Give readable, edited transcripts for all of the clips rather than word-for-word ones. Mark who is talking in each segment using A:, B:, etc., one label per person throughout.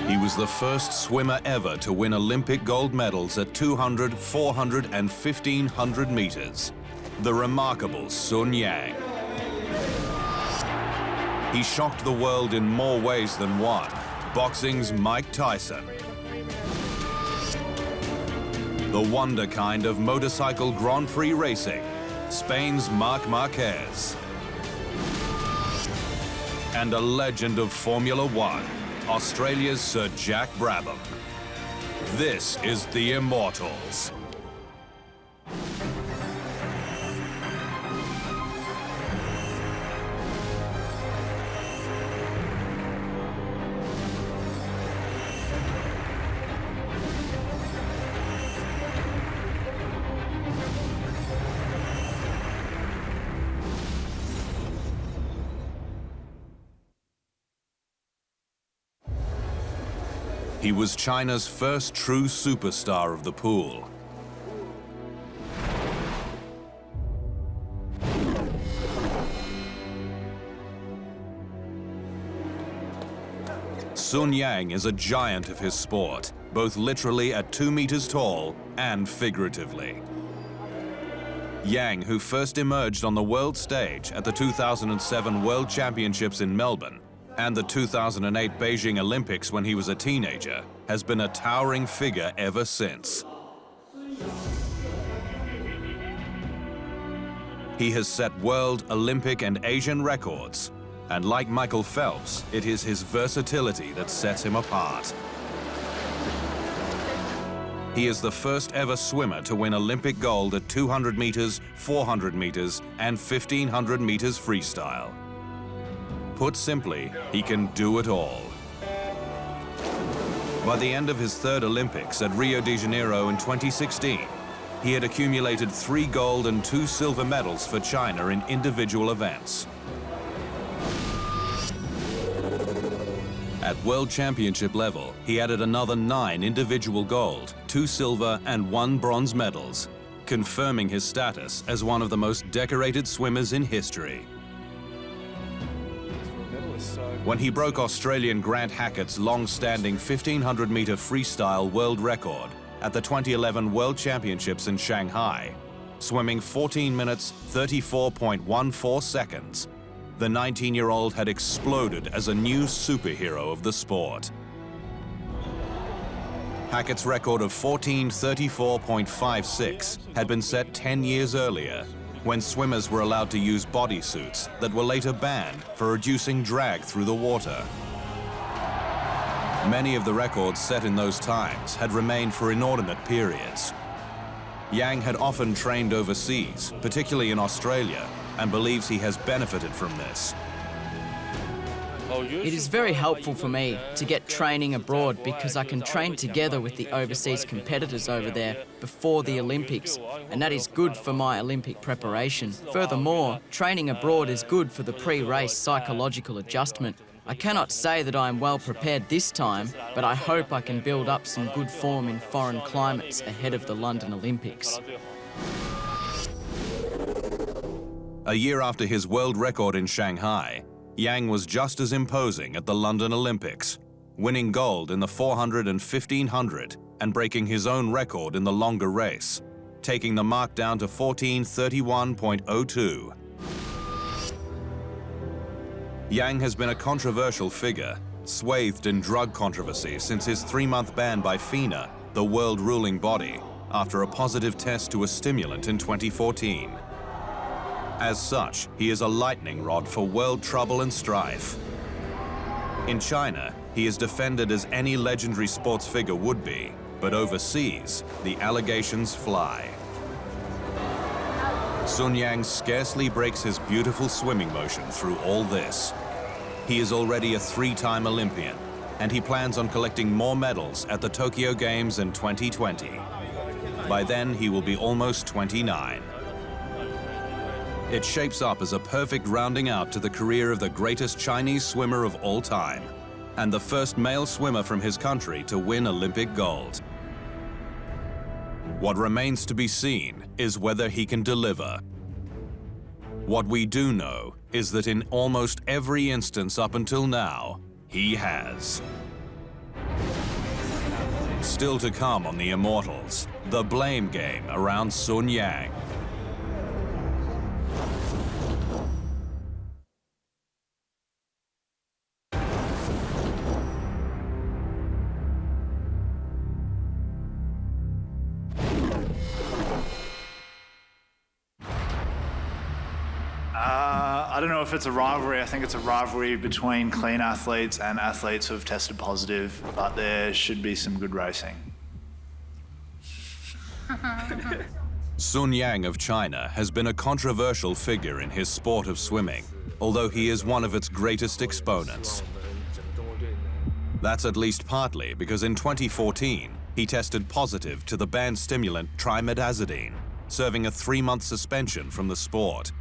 A: He was the first swimmer ever to win Olympic gold medals at 200, 400, and 1500 meters. The remarkable Sun Yang. He shocked the world in more ways than one. Boxing's Mike Tyson. The wonder kind of motorcycle Grand Prix racing, Spain's Marquez. And a legend of Formula One, Australia's Sir Jack Brabham. This is the Immortals. He was China's first true superstar of the pool. Sun Yang is a giant of his sport, both literally at 2 meters tall and figuratively. Yang, who first emerged on the world stage at the 2007 World Championships in Melbourne, and the 2008 Beijing Olympics when he was a teenager, has been a towering figure ever since. He has set world, Olympic, and Asian records, and like Michael Phelps, it is his versatility that sets him apart. He is the first ever swimmer to win Olympic gold at 200 meters, 400 meters, and 1500 meters freestyle. Put simply, he can do it all. By the end of his third Olympics at Rio de Janeiro in 2016, he had accumulated 3 gold and 2 silver medals for China in individual events. At World Championship level, he added another 9 individual gold, 2 silver, and 1 bronze medals, confirming his status as one of the most decorated swimmers in history. When he broke Australian Grant Hackett's long-standing 1500-meter freestyle world record at the 2011 World Championships in Shanghai, swimming 14 minutes, 34.14 seconds, the 19-year-old had exploded as a new superhero of the sport. Hackett's record of 14:34.56 had been set 10 years earlier, when swimmers were allowed to use bodysuits that were later banned for reducing drag through the water. Many of the records set in those times had remained for inordinate periods. Yang had often trained overseas, particularly in Australia, and believes he has benefited from this.
B: It is very helpful for me to get training abroad because I can train together with the overseas competitors over there before the Olympics, and that is good for my Olympic preparation. Furthermore, training abroad is good for the pre-race psychological adjustment. I cannot say that I am well prepared this time, but I hope I can build up some good form in foreign climates ahead of the London Olympics.
A: A year after his world record in Shanghai, Yang was just as imposing at the London Olympics, winning gold in the 400 and 1500 and breaking his own record in the longer race, taking the mark down to 14:31.02. Yang has been a controversial figure, swathed in drug controversy since his 3-month ban by FINA, the world ruling body, after a positive test to a stimulant in 2014. As such, he is a lightning rod for world trouble and strife. In China, he is defended as any legendary sports figure would be, but overseas, the allegations fly. Sun Yang scarcely breaks his beautiful swimming motion through all this. He is already a 3-time Olympian, and he plans on collecting more medals at the Tokyo Games in 2020. By then, he will be almost 29. It shapes up as a perfect rounding out to the career of the greatest Chinese swimmer of all time, and the first male swimmer from his country to win Olympic gold. What remains to be seen is whether he can deliver. What we do know is that in almost every instance up until now, he has. Still to come on the Immortals, the blame game around Sun Yang.
C: I don't know if it's a rivalry. I think it's a rivalry between clean athletes and athletes who have tested positive, but there should be some good racing.
A: Sun Yang of China has been a controversial figure in his sport of swimming, although he is one of its greatest exponents. That's at least partly because in 2014, he tested positive to the banned stimulant trimethazidine, serving a 3-month suspension from the sport.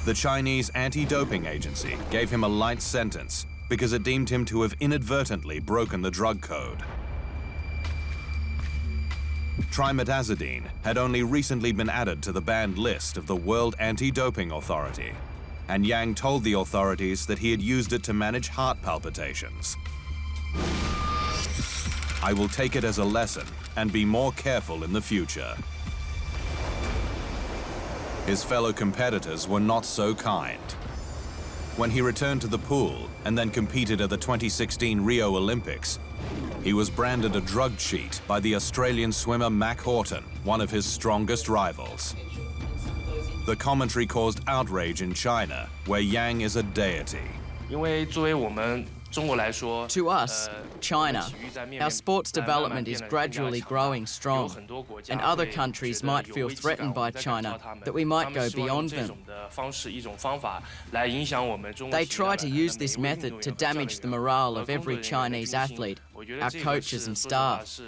A: The Chinese anti-doping agency gave him a light sentence because it deemed him to have inadvertently broken the drug code. Trimethazidine had only recently been added to the banned list of the World Anti-Doping Authority, and Yang told the authorities that he had used it to manage heart palpitations. "I will take it as a lesson and be more careful in the future." His fellow competitors were not so kind. When he returned to the pool and then competed at the 2016 Rio Olympics, he was branded a drug cheat by the Australian swimmer Mack Horton, one of his strongest rivals. The commentary caused outrage in China, where Yang is a deity.
B: To us, China, our sports development is gradually growing strong, and other countries might feel threatened by China, that we might go beyond them. They try to use this method to damage the morale of every Chinese athlete, our coaches and staff.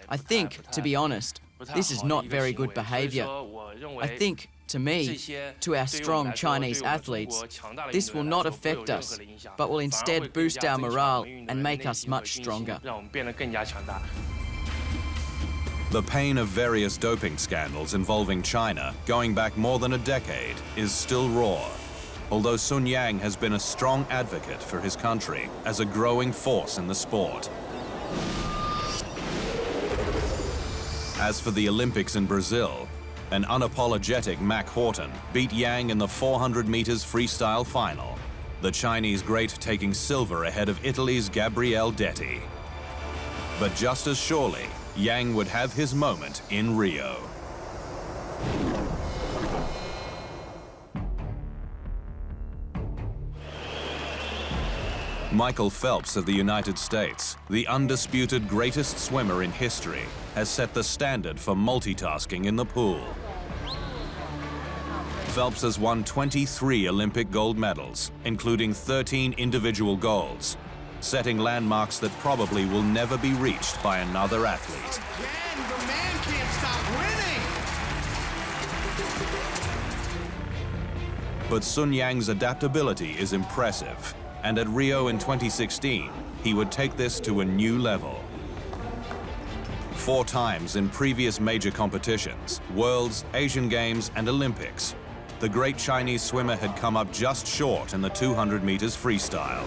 B: I think, to be honest, this is not very good behavior. I think, to me, to our strong Chinese athletes, this will not affect us, but will instead boost our morale and make us much stronger.
A: The pain of various doping scandals involving China, going back more than a decade, is still raw, although Sun Yang has been a strong advocate for his country as a growing force in the sport. As for the Olympics in Brazil, an unapologetic Mack Horton beat Yang in the 400 meters freestyle final, the Chinese great taking silver ahead of Italy's Gabriele Detti. But just as surely, Yang would have his moment in Rio. Michael Phelps of the United States, the undisputed greatest swimmer in history, has set the standard for multitasking in the pool. Phelps has won 23 Olympic gold medals, including 13 individual golds, setting landmarks that probably will never be reached by another athlete.
D: Again, the man can't stop winning!
A: But Sun Yang's adaptability is impressive, and at Rio in 2016, he would take this to a new level. 4 times in previous major competitions, Worlds, Asian Games, and Olympics, the great Chinese swimmer had come up just short in the 200 meters freestyle.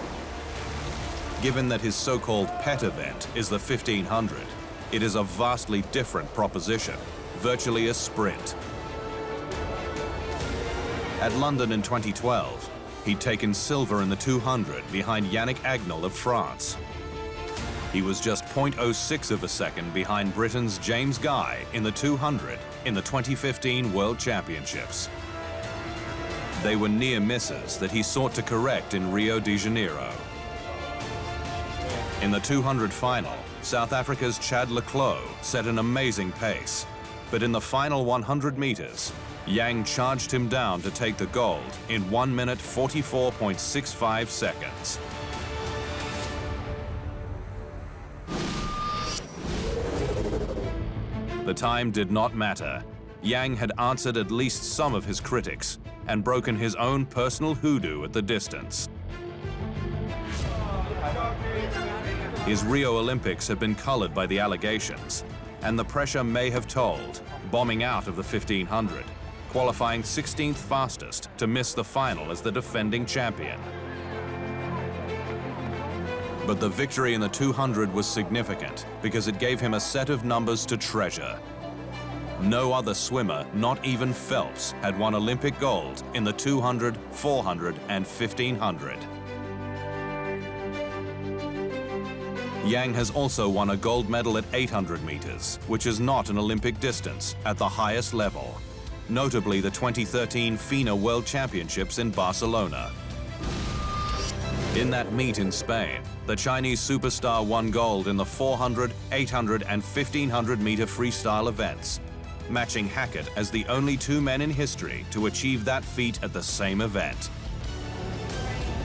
A: Given that his so-called pet event is the 1500, it is a vastly different proposition, virtually a sprint. At London in 2012, he'd taken silver in the 200 behind Yannick Agnel of France. He was just 0.06 of a second behind Britain's James Guy in the 200 in the 2015 World Championships. They were near misses that he sought to correct in Rio de Janeiro. In the 200 final, South Africa's Chad Leclos set an amazing pace, but in the final 100 meters, Yang charged him down to take the gold in 1 minute 44.65 seconds. The time did not matter. Yang had answered at least some of his critics and broken his own personal hoodoo at the distance. His Rio Olympics had been colored by the allegations, and the pressure may have told, bombing out of the 1500, qualifying 16th fastest to miss the final as the defending champion. But the victory in the 200 was significant because it gave him a set of numbers to treasure. No other swimmer, not even Phelps, had won Olympic gold in the 200, 400, and 1500. Yang has also won a gold medal at 800 meters, which is not an Olympic distance, at the highest level, notably the 2013 FINA World Championships in Barcelona. In that meet in Spain, the Chinese superstar won gold in the 400, 800, and 1500 meter freestyle events, matching Hackett as the only two men in history to achieve that feat at the same event.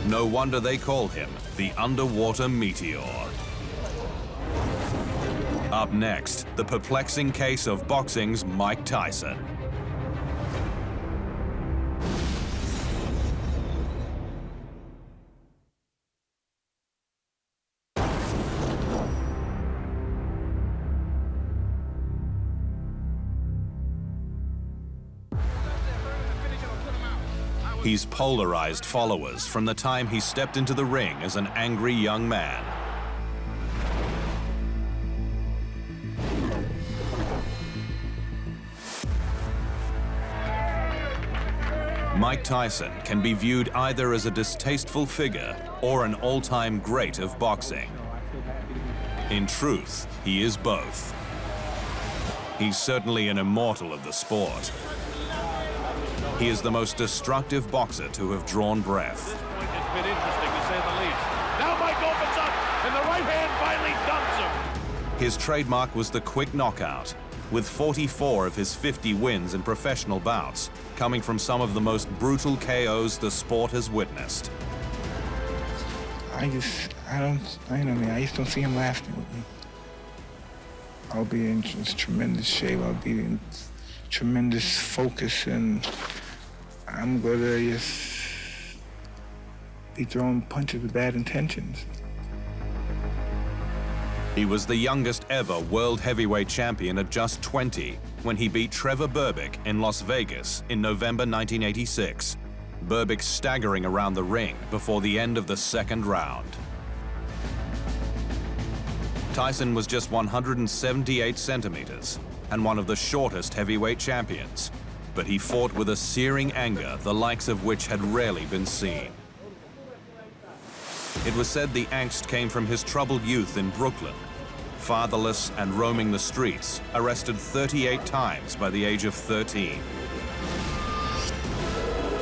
A: No wonder they call him the underwater meteor. Up next, the perplexing case of boxing's Mike Tyson. He's polarized followers from the time he stepped into the ring as an angry young man. Mike Tyson can be viewed either as a distasteful figure or an all-time great of boxing. In truth, he is both. He's certainly an immortal of the sport. He is the most destructive boxer to have drawn breath.
E: It's been interesting, to say the least. Now Mike opens up, and the right hand finally dumps him.
A: His trademark was the quick knockout, with 44 of his 50 wins in professional bouts coming from some of the most brutal KOs the sport has witnessed.
F: I just don't see him lasting with me. I'll be in just tremendous shape. I'll be in tremendous focus, and I'm gonna just be throwing punches with bad intentions.
A: He was the youngest ever world heavyweight champion at just 20 when he beat Trevor Berbick in Las Vegas in November 1986. Berbick staggering around the ring before the end of the second round. Tyson was just 178 centimeters and one of the shortest heavyweight champions, but he fought with a searing anger the likes of which had rarely been seen. It was said the angst came from his troubled youth in Brooklyn. Fatherless and roaming the streets, arrested 38 times by the age of 13.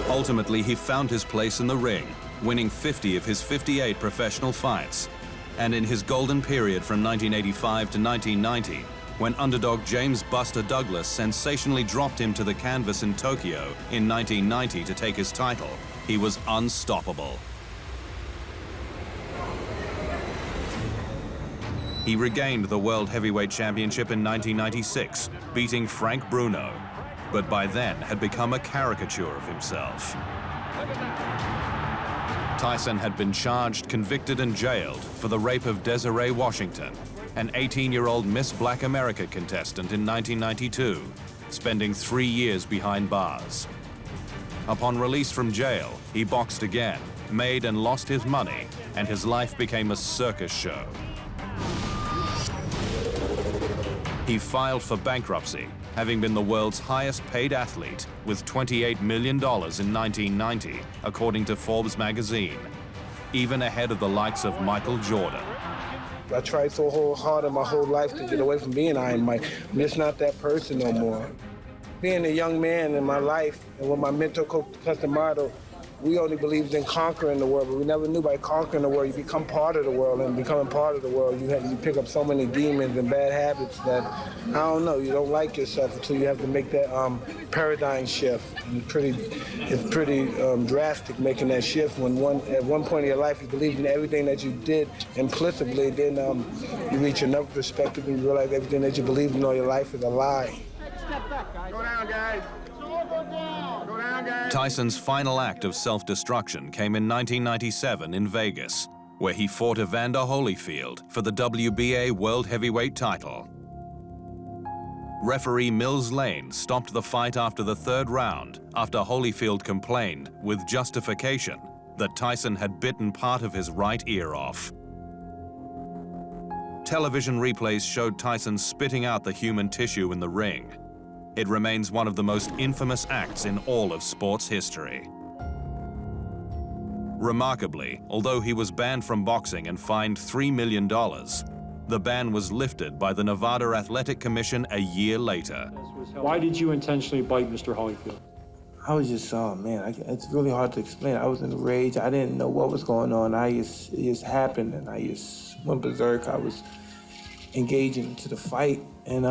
A: Ultimately, he found his place in the ring, winning 50 of his 58 professional fights. And in his golden period from 1985 to 1990, when underdog James Buster Douglas sensationally dropped him to the canvas in Tokyo in 1990 to take his title, he was unstoppable. He regained the World Heavyweight Championship in 1996, beating Frank Bruno, but by then had become a caricature of himself. Tyson had been charged, convicted, and jailed for the rape of Desiree Washington, an 18-year-old Miss Black America contestant in 1992, spending 3 years behind bars. Upon release from jail, he boxed again, made and lost his money, and his life became a circus show. He filed for bankruptcy, having been the world's highest-paid athlete with $28 million in 1990, according to Forbes magazine, even ahead of the likes of Michael Jordan.
F: I tried so hard in my whole life to get away from being Iron Mike. I'm just not that person no more. Being a young man in my life, and with my mentor, Coach Customato, we only believed in conquering the world, but we never knew by conquering the world, you become part of the world, and becoming part of the world, you pick up so many demons and bad habits that, I don't know, you don't like yourself until you have to make that paradigm shift. And it's pretty drastic making that shift when at one point in your life you believed in everything that you did implicitly, then you reach another perspective and you realize everything that you believed in all your life is a lie.
E: Go down, guys.
A: Tyson's final act of self-destruction came in 1997 in Vegas, where he fought Evander Holyfield for the WBA World Heavyweight title. Referee Mills Lane stopped the fight after the third round after Holyfield complained, with justification, that Tyson had bitten part of his right ear off. Television replays showed Tyson spitting out the human tissue in the ring. It remains one of the most infamous acts in all of sports history. Remarkably, although he was banned from boxing and fined $3 million, the ban was lifted by the Nevada Athletic Commission a year later.
G: Why did you intentionally bite Mr. Holyfield?
F: I was just, oh man, it's really hard to explain. I was in a rage. I didn't know what was going on. It just happened, and I just went berserk. I was engaging into the fight, and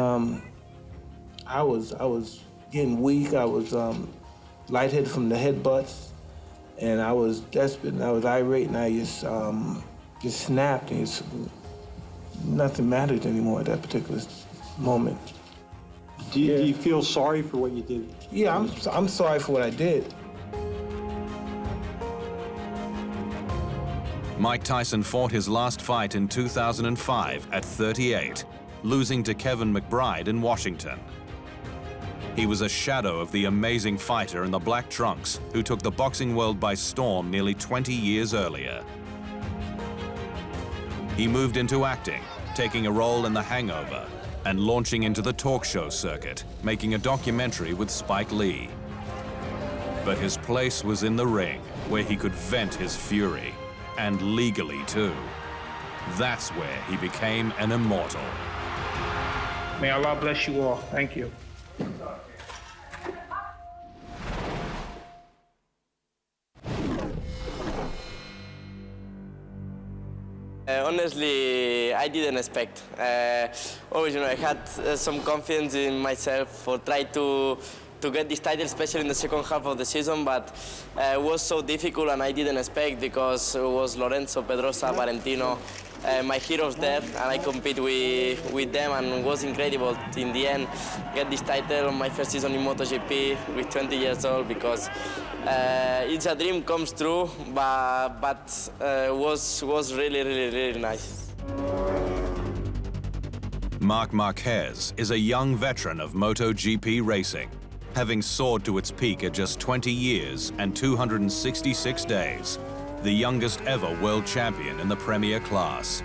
F: I was getting weak. I was lightheaded from the headbutts, and I was desperate, and I was irate, and I just snapped, and nothing mattered anymore at that particular moment.
G: Do you feel sorry for what you did?
F: Yeah, I'm sorry for what I did.
A: Mike Tyson fought his last fight in 2005 at 38, losing to Kevin McBride in Washington. He was a shadow of the amazing fighter in the black trunks who took the boxing world by storm nearly 20 years earlier. He moved into acting, taking a role in The Hangover, and launching into the talk show circuit, making a documentary with Spike Lee. But his place was in the ring, where he could vent his fury, and legally too. That's where he became an immortal.
F: May Allah bless you all. Thank you.
H: Honestly, I didn't expect. Always, I had some confidence in myself for try to get this title, especially in the second half of the season, but it was so difficult and I didn't expect because it was Lorenzo, Pedrosa, Valentino, my heroes there, and I compete with them, and it was incredible in the end get this title on my first season in MotoGP with 20 years old, because it's a dream comes true, but was really nice.
A: Marc Marquez is a young veteran of MotoGP racing, having soared to its peak at just 20 years and 266 days, the youngest ever world champion in the Premier class.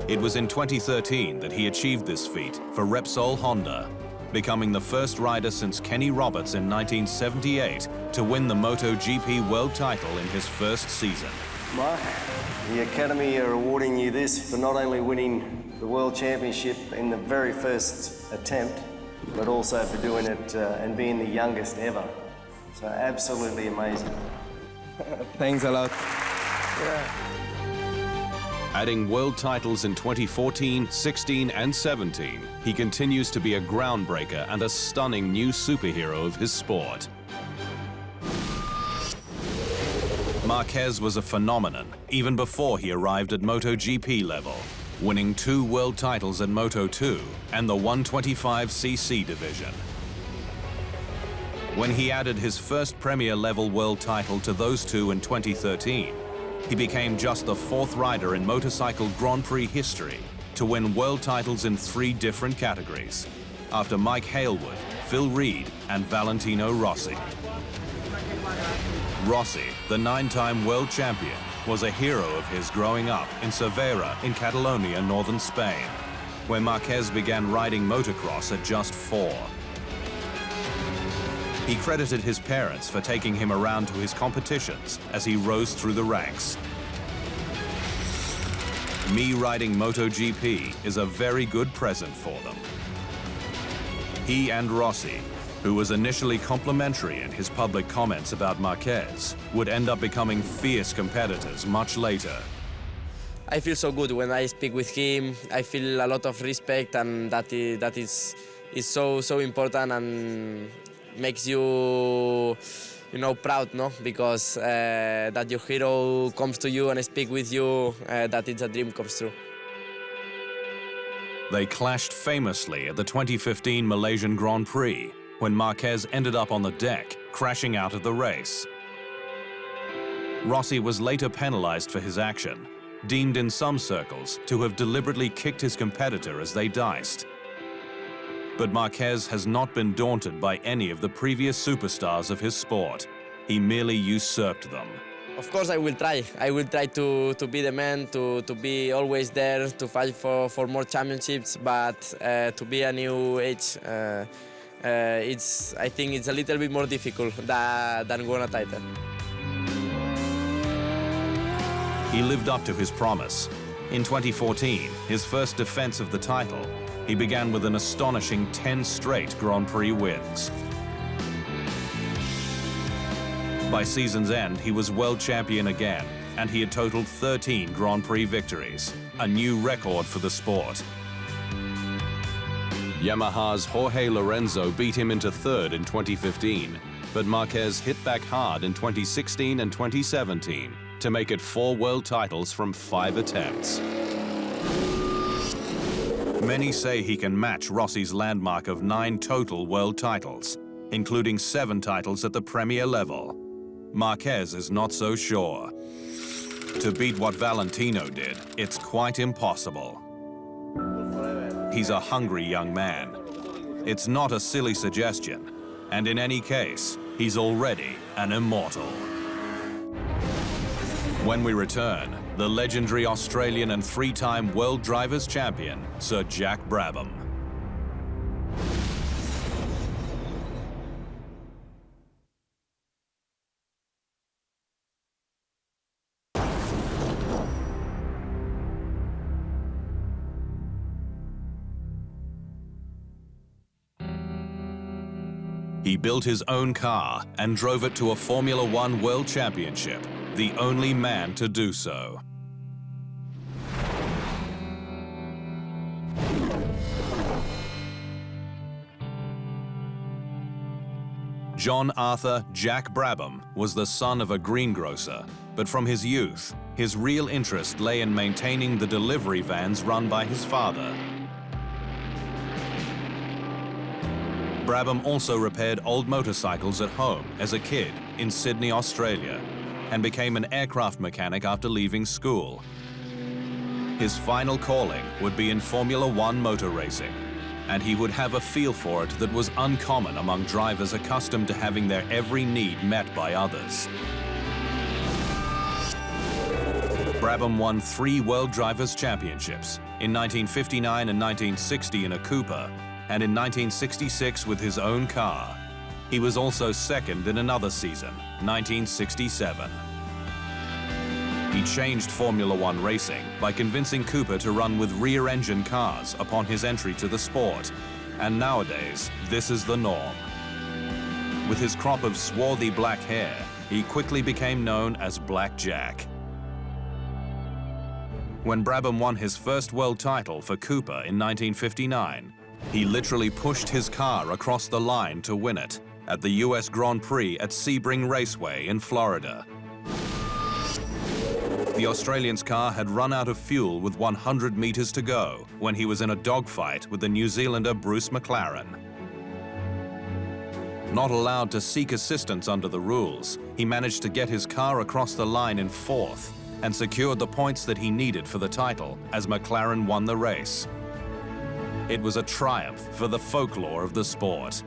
A: It was in 2013 that he achieved this feat for Repsol Honda, becoming the first rider since Kenny Roberts in 1978 to win the MotoGP world title in his first season.
I: Marc, the Academy are awarding you this for not only winning the World Championship in the very first attempt, but also for doing it and being the youngest ever. So absolutely amazing.
F: Thanks a lot.
A: Adding world titles in 2014, 16, and 17, he continues to be a groundbreaker and a stunning new superhero of his sport. Marquez was a phenomenon even before he arrived at MotoGP level, winning 2 world titles at Moto2 and the 125cc division. When he added his first Premier-level world title to those 2 in 2013, he became just the 4th rider in motorcycle Grand Prix history to win world titles in 3 different categories, after Mike Hailwood, Phil Reed, and Valentino Rossi. Rossi, the 9-time world champion, was a hero of his growing up in Cervera in Catalonia, northern Spain, where Marquez began riding motocross at just 4. He credited his parents for taking him around to his competitions as he rose through the ranks. Me riding MotoGP is a very good present for them. He and Rossi, who was initially complimentary in his public comments about Marquez, would end up becoming fierce competitors much later.
H: I feel so good when I speak with him. I feel a lot of respect, and that is so important and makes you proud, no? Because that your hero comes to you and speak with you, that it's a dream comes true.
A: They clashed famously at the 2015 Malaysian Grand Prix, when Marquez ended up on the deck, crashing out of the race. Rossi was later penalized for his action, deemed in some circles to have deliberately kicked his competitor as they diced. But Marquez has not been daunted by any of the previous superstars of his sport. He merely usurped them.
H: Of course, I will try. I will try to be the man, to be always there, to fight for more championships, but to be a new age, I think it's a little bit more difficult than win a title.
A: He lived up to his promise. In 2014, his first defense of the title, he began with an astonishing 10 straight Grand Prix wins. By season's end, he was world champion again, and he had totaled 13 Grand Prix victories, a new record for the sport. Yamaha's Jorge Lorenzo beat him into third in 2015, but Marquez hit back hard in 2016 and 2017 to make it 4 world titles from 5 attempts. Many say he can match Rossi's landmark of 9 total world titles, including 7 titles at the Premier level. Marquez is not so sure. To beat what Valentino did, it's quite impossible. He's a hungry young man. It's not a silly suggestion, and in any case, he's already an immortal. When we return, the legendary Australian and 3-time World Drivers' Champion, Sir Jack Brabham. He built his own car and drove it to a Formula One World Championship, the only man to do so. John Arthur Jack Brabham was the son of a greengrocer, but from his youth, his real interest lay in maintaining the delivery vans run by his father. Brabham also repaired old motorcycles at home as a kid in Sydney, Australia, and became an aircraft mechanic after leaving school. His final calling would be in Formula One motor racing, and he would have a feel for it that was uncommon among drivers accustomed to having their every need met by others. Brabham won 3 World Drivers' Championships, in 1959 and 1960 in a Cooper, and in 1966 with his own car. He was also second in another season, 1967. He changed Formula One racing by convincing Cooper to run with rear-engine cars upon his entry to the sport, and nowadays, this is the norm. With his crop of swarthy black hair, he quickly became known as Black Jack. When Brabham won his first world title for Cooper in 1959, he literally pushed his car across the line to win it at the US Grand Prix at Sebring Raceway in Florida. The Australian's car had run out of fuel with 100 meters to go when he was in a dogfight with the New Zealander Bruce McLaren. Not allowed to seek assistance under the rules, he managed to get his car across the line in 4th and secured the points that he needed for the title as McLaren won the race. It was a triumph for the folklore of the sport.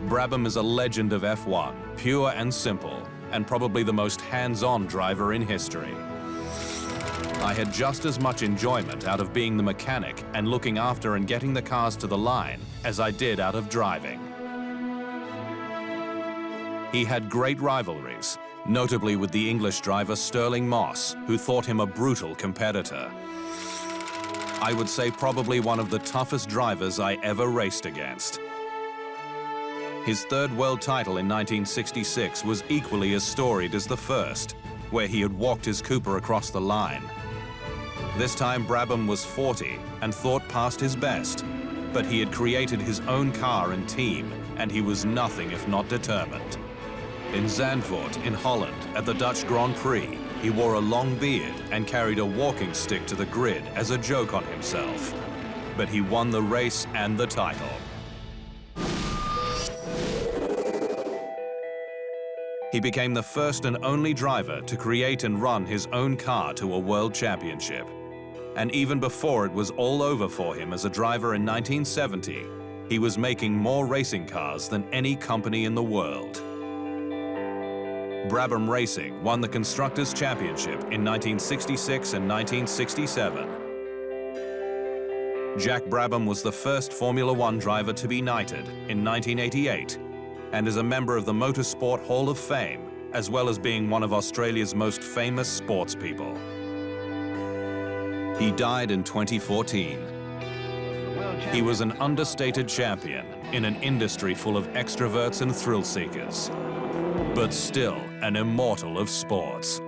A: Brabham is a legend of F1, pure and simple, and probably the most hands-on driver in history. I had just as much enjoyment out of being the mechanic and looking after and getting the cars to the line as I did out of driving. He had great rivalries, notably with the English driver Stirling Moss, who thought him a brutal competitor. I would say probably one of the toughest drivers I ever raced against. His 3rd world title in 1966 was equally as storied as the first, where he had walked his Cooper across the line. This time Brabham was 40 and thought past his best, but he had created his own car and team, and he was nothing if not determined. In Zandvoort in Holland at the Dutch Grand Prix, he wore a long beard and carried a walking stick to the grid as a joke on himself. But he won the race and the title. He became the first and only driver to create and run his own car to a world championship. And even before it was all over for him as a driver in 1970, he was making more racing cars than any company in the world. Brabham Racing won the Constructors' Championship in 1966 and 1967. Jack Brabham was the first Formula One driver to be knighted in 1988 and is a member of the Motorsport Hall of Fame, as well as being one of Australia's most famous sports people. He died in 2014. He was an understated champion in an industry full of extroverts and thrill seekers, but still an immortal of sports.